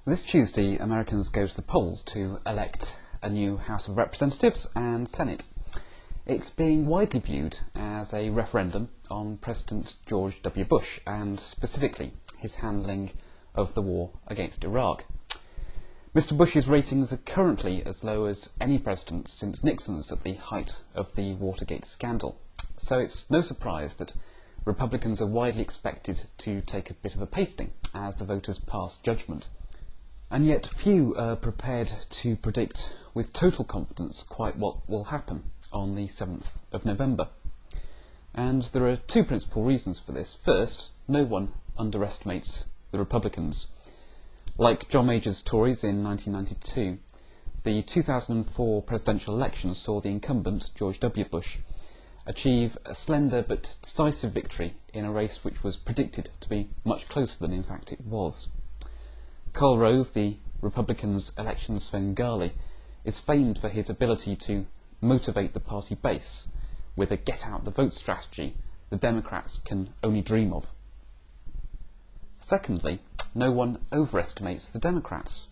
This Tuesday, Americans go to the polls to elect a new House of Representatives and Senate. It's being widely viewed as a referendum on President George W. Bush and specifically his handling of the war against Iraq. Mr. Bush's ratings are currently as low as any president since Nixon's at the height of the Watergate scandal, so it's no surprise that Republicans are widely expected to take a bit of a pasting as the voters pass judgment. And yet few are prepared to predict with total confidence quite what will happen on the 7th of November. And there are two principal reasons for this. First, no one underestimates the Republicans. Like John Major's Tories in 1992, the 2004 presidential election saw the incumbent, George W. Bush, achieve a slender but decisive victory in a race which was predicted to be much closer than in fact it was. Karl Rove, the Republicans' election Svengali, is famed for his ability to motivate the party base with a get-out-the-vote strategy the Democrats can only dream of. Secondly, no one overestimates the Democrats.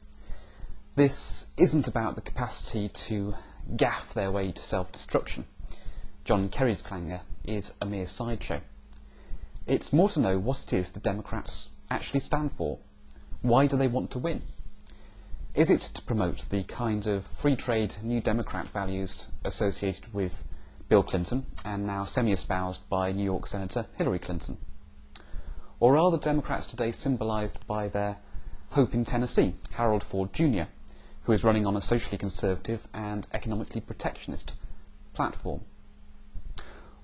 This isn't about the capacity to gaff their way to self-destruction. John Kerry's clangor is a mere sideshow. It's more to know what it is the Democrats actually stand for. Why do they want to win? Is it to promote the kind of free trade New Democrat values associated with Bill Clinton and now semi-espoused by New York Senator Hillary Clinton? Or are the Democrats today symbolised by their hope in Tennessee, Harold Ford Jr., who is running on a socially conservative and economically protectionist platform?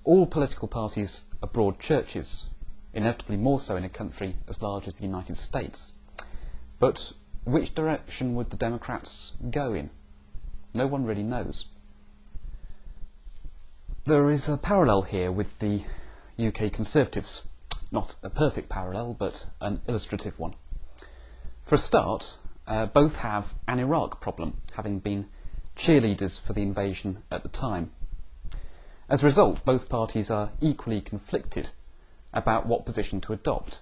All political parties are broad churches, inevitably more so in a country as large as the United States. But which direction would the Democrats go in? No one really knows. There is a parallel here with the UK Conservatives. Not a perfect parallel, but an illustrative one. For a start, both have an Iraq problem, having been cheerleaders for the invasion at the time. As a result, both parties are equally conflicted about what position to adopt.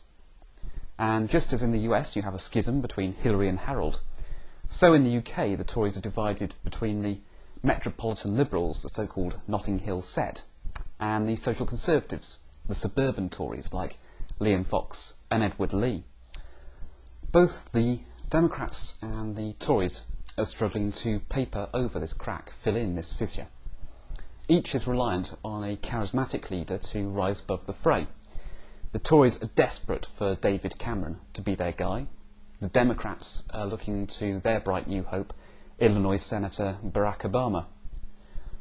And just as in the US you have a schism between Hillary and Harold, so in the UK the Tories are divided between the metropolitan Liberals, the so-called Notting Hill set, and the social conservatives, the suburban Tories like Liam Fox and Edward Lee. Both the Democrats and the Tories are struggling to paper over this crack, fill in this fissure. Each is reliant on a charismatic leader to rise above the fray. The Tories are desperate for David Cameron to be their guy. The Democrats are looking to their bright new hope, Illinois Senator Barack Obama.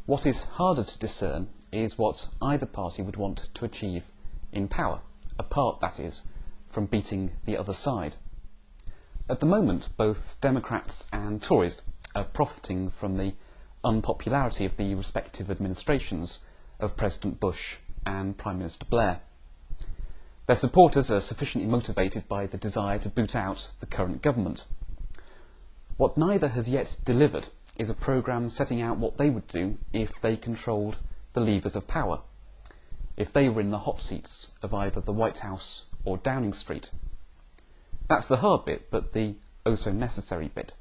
What is harder to discern is what either party would want to achieve in power, apart, that is, from beating the other side. At the moment, both Democrats and Tories are profiting from the unpopularity of the respective administrations of President Bush and Prime Minister Blair. Their supporters are sufficiently motivated by the desire to boot out the current government. What neither has yet delivered is a programme setting out what they would do if they controlled the levers of power, if they were in the hot seats of either the White House or Downing Street. That's the hard bit, but the oh-so-necessary bit.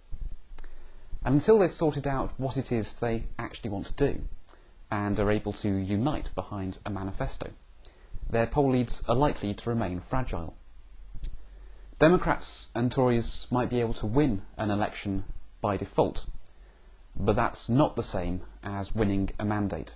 And until they've sorted out what it is they actually want to do, and are able to unite behind a manifesto, their poll leads are likely to remain fragile. Democrats and Tories might be able to win an election by default, but that's not the same as winning a mandate.